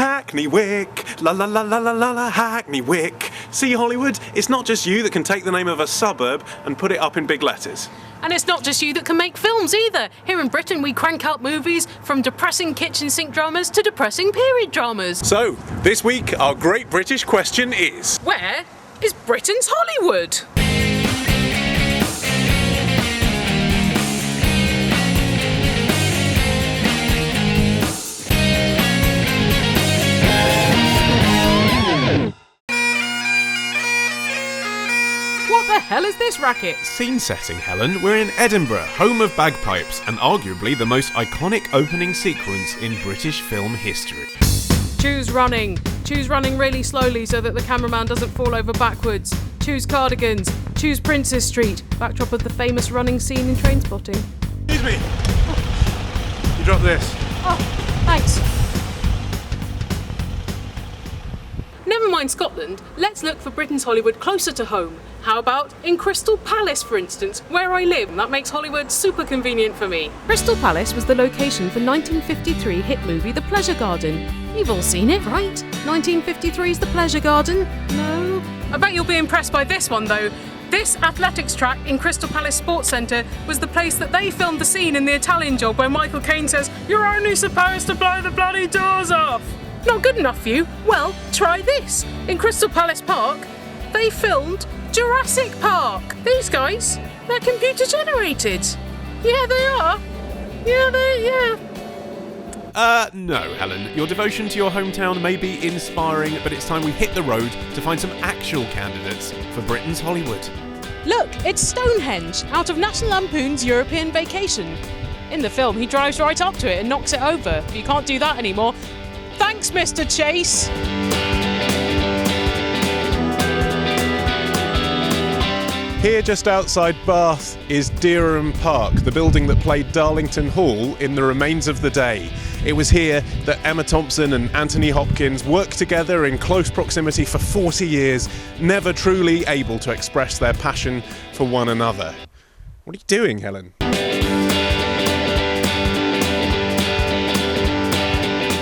Hackney Wick, la la la la la la la, Hackney Wick. See, Hollywood, it's not just you that can take the name of a suburb and put it up in big letters. And it's not just you that can make films either. Here in Britain, we crank out movies from depressing kitchen sink dramas to depressing period dramas. So, this week, our great British question is... where is Britain's Hollywood? What the hell is this racket? Scene setting, Helen. We're in Edinburgh, home of bagpipes, and arguably the most iconic opening sequence in British film history. Choose running. Choose running really slowly so that the cameraman doesn't fall over backwards. Choose cardigans. Choose Princess Street, backdrop of the famous running scene in Trainspotting. Excuse me. You dropped this. Oh, thanks. Never mind Scotland, let's look for Britain's Hollywood closer to home. How about in Crystal Palace, for instance, where I live? That makes Hollywood super convenient for me. Crystal Palace was the location for 1953 hit movie The Pleasure Garden. You've all seen it, right? 1953's The Pleasure Garden? No? I bet you'll be impressed by this one, though. This athletics track in Crystal Palace Sports Centre was the place that they filmed the scene in The Italian Job where Michael Caine says, "You're only supposed to blow the bloody doors off." Not good enough for you? Well, try this. In Crystal Palace Park, they filmed Jurassic Park. These guys, they're computer generated. Yeah, they are. Yeah. No, Helen. Your devotion to your hometown may be inspiring, but it's time we hit the road to find some actual candidates for Britain's Hollywood. Look, it's Stonehenge, out of National Lampoon's European Vacation. In the film, he drives right up to it and knocks it over. But you can't do that anymore. Thanks, Mr. Chase. Here just outside Bath is Dereham Park, the building that played Darlington Hall in The Remains of the Day. It was here that Emma Thompson and Anthony Hopkins worked together in close proximity for 40 years, never truly able to express their passion for one another. What are you doing, Helen?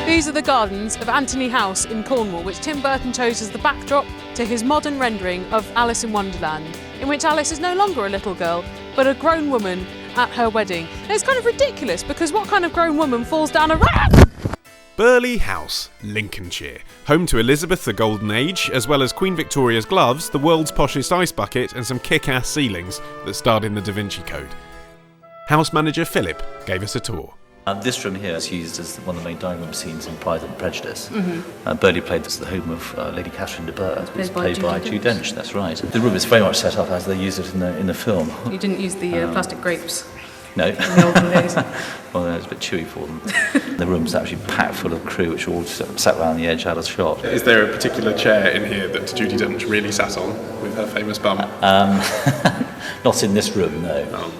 These are the gardens of Anthony House in Cornwall, which Tim Burton chose as the backdrop to his modern rendering of Alice in Wonderland, in which Alice is no longer a little girl, but a grown woman at her wedding. And it's kind of ridiculous, because what kind of grown woman falls down a Burghley House, Lincolnshire, home to Elizabeth the Golden Age, as well as Queen Victoria's gloves, the world's poshest ice bucket, and some kick-ass ceilings that starred in the Da Vinci Code. House manager Philip gave us a tour. This room here is used as one of the main dining room scenes in Pride and Prejudice. Burghley played this at the home of Lady Catherine de Bourgh. It was played by Judy Dench, that's right. The room is very much set up as they used it in the film. You didn't use the plastic grapes? No. In the olden days? Well, it's a bit chewy for them. The room's actually packed full of crew which all sat around the edge out of shot. Is there a particular chair in here that Judy Dench really sat on with her famous bum? Not in this room, no. Oh.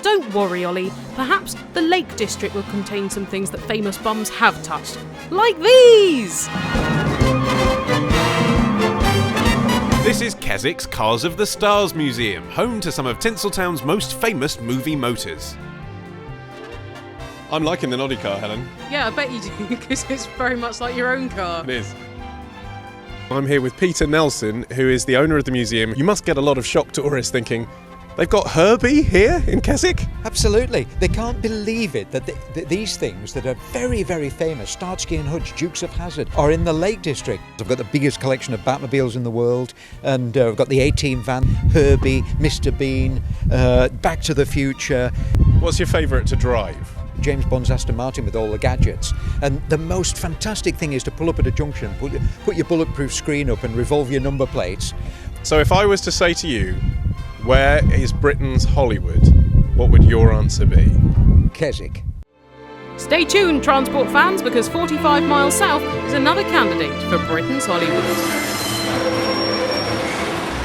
Don't worry, Olly. Perhaps the Lake District will contain some things that famous bums have touched. Like these! This is Keswick's Cars of the Stars Museum, home to some of Tinseltown's most famous movie motors. I'm liking the noddy car, Helen. Yeah, I bet you do, because it's very much like your own car. It is. I'm here with Peter Nelson, who is the owner of the museum. You must get a lot of shocked tourists thinking, they've got Herbie here in Keswick? Absolutely. They can't believe it that these things that are very, very famous, Starsky and Hutch, Dukes of Hazzard, are in the Lake District. I've got the biggest collection of Batmobiles in the world, and I've got the A-Team van, Herbie, Mr. Bean, Back to the Future. What's your favourite to drive? James Bond's Aston Martin with all the gadgets. And the most fantastic thing is to pull up at a junction, put your bulletproof screen up and revolve your number plates. So if I was to say to you, where is Britain's Hollywood? What would your answer be? Keswick. Stay tuned, transport fans, because 45 miles south is another candidate for Britain's Hollywood.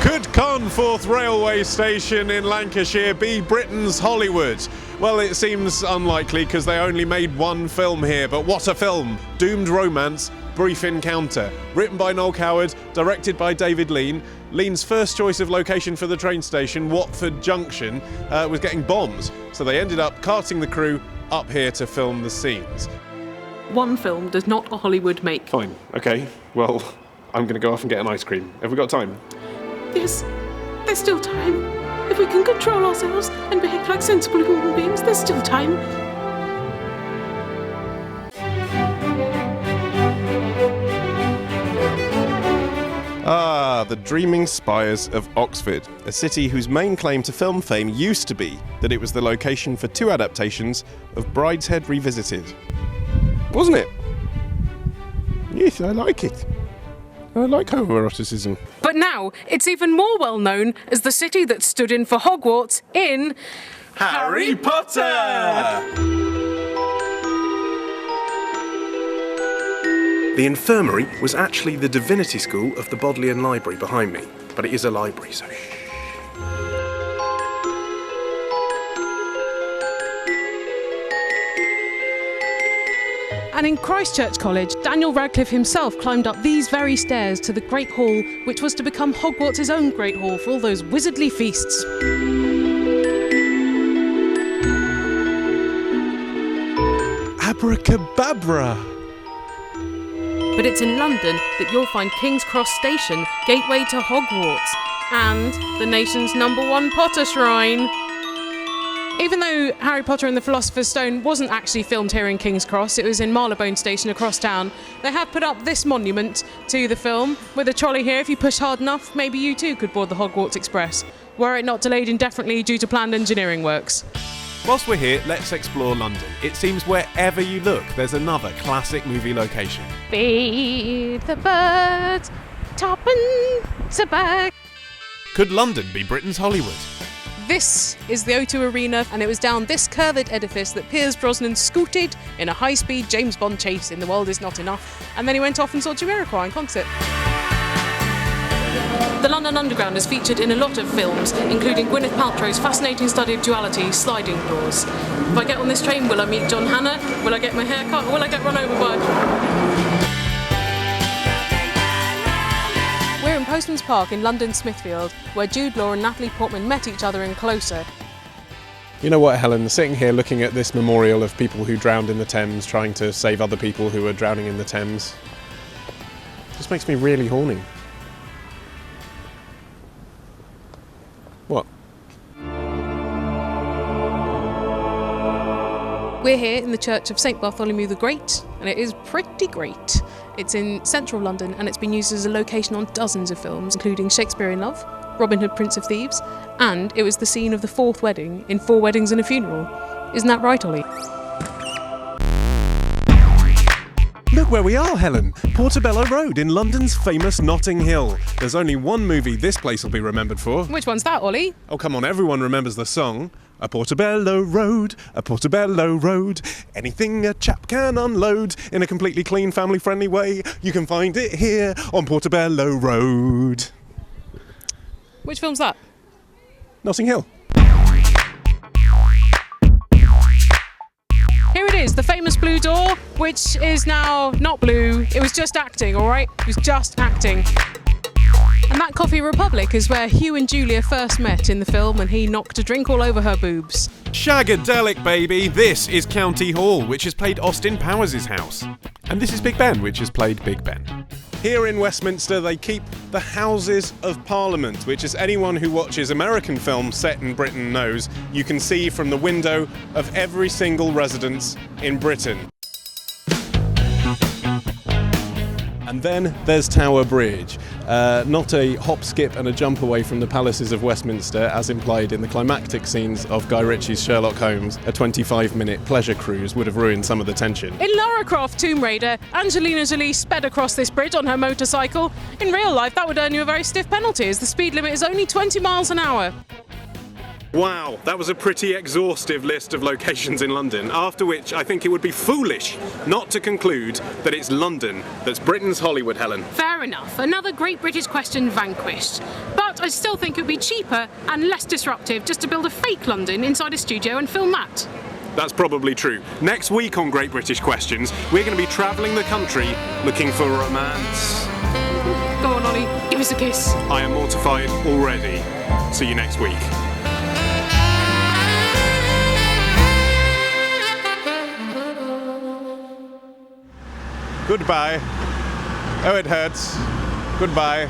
Could Carnforth Railway Station in Lancashire be Britain's Hollywood? Well, it seems unlikely because they only made one film here, but what a film! Doomed Romance, Brief Encounter. Written by Noel Coward, directed by David Lean. Lean's first choice of location for the train station, Watford Junction, was getting bombs, so they ended up carting the crew up here to film the scenes. One film does not a Hollywood make. Fine, okay. Well, I'm going to go off and get an ice cream. Have we got time? Yes, there's still time. If we can control ourselves and behave like sensible human beings, there's still time. Ah, the dreaming spires of Oxford, a city whose main claim to film fame used to be that it was the location for 2 adaptations of Brideshead Revisited. Wasn't it? Yes, I like it. I like homoeroticism. But now, it's even more well known as the city that stood in for Hogwarts in... Harry Potter! The infirmary was actually the divinity school of the Bodleian Library behind me, but it is a library, so shh. And in Christchurch College, Daniel Radcliffe himself climbed up these very stairs to the Great Hall, which was to become Hogwarts' own Great Hall for all those wizardly feasts. Abracadabra! But it's in London that you'll find King's Cross Station, gateway to Hogwarts, and the nation's #1 Potter Shrine. Even though Harry Potter and the Philosopher's Stone wasn't actually filmed here in King's Cross, it was in Marylebone Station across town, they have put up this monument to the film. With a trolley here, if you push hard enough, maybe you too could board the Hogwarts Express, were it not delayed indefinitely due to planned engineering works. Whilst we're here, let's explore London. It seems wherever you look, there's another classic movie location. Feed the birds, tuppence a bag. Could London be Britain's Hollywood? This is the O2 Arena, and it was down this curved edifice that Pierce Brosnan scooted in a high-speed James Bond chase in The World Is Not Enough, and then he went off and saw Jamiroquai in concert. The London Underground is featured in a lot of films, including Gwyneth Paltrow's fascinating study of duality, Sliding Doors. If I get on this train, will I meet John Hannah? Will I get my hair cut? Or will I get run over by... We're in Postman's Park in London Smithfield, where Jude Law and Natalie Portman met each other in Closer. You know what, Helen? Sitting here looking at this memorial of people who drowned in the Thames, trying to save other people who were drowning in the Thames, just makes me really horny. What? We're here in the Church of St Bartholomew the Great, and it is pretty great. It's in central London, and it's been used as a location on dozens of films, including Shakespeare in Love, Robin Hood, Prince of Thieves, and it was the scene of the 4th wedding in 4 Weddings and a Funeral. Isn't that right, Olly? Look where we are, Helen. Portobello Road in London's famous Notting Hill. There's only one movie this place will be remembered for. Which one's that, Olly? Oh, come on, everyone remembers the song. A Portobello Road, a Portobello Road. Anything a chap can unload in a completely clean, family-friendly way. You can find it here on Portobello Road. Which film's that? Notting Hill. Here it is, the famous blue door, which is now not blue. It was just acting, all right? It was just acting. And that Coffee Republic is where Hugh and Julia first met in the film, and he knocked a drink all over her boobs. Shagadelic, baby. This is County Hall, which has played Austin Powers' house. And this is Big Ben, which has played Big Ben. Here in Westminster, they keep the Houses of Parliament, which, as anyone who watches American films set in Britain knows, you can see from the window of every single residence in Britain. And then there's Tower Bridge. Not a hop, skip and a jump away from the palaces of Westminster, as implied in the climactic scenes of Guy Ritchie's Sherlock Holmes. A 25-minute pleasure cruise would have ruined some of the tension. In Lara Croft Tomb Raider, Angelina Jolie sped across this bridge on her motorcycle. In real life, that would earn you a very stiff penalty, as the speed limit is only 20 miles an hour. Wow, that was a pretty exhaustive list of locations in London, after which I think it would be foolish not to conclude that it's London that's Britain's Hollywood, Helen. Fair enough, another great British question vanquished. But I still think it would be cheaper and less disruptive just to build a fake London inside a studio and film that. That's probably true. Next week on Great British Questions, we're going to be travelling the country looking for romance. Go on, Olly, give us a kiss. I am mortified already. See you next week. Goodbye. Oh, it hurts. Goodbye.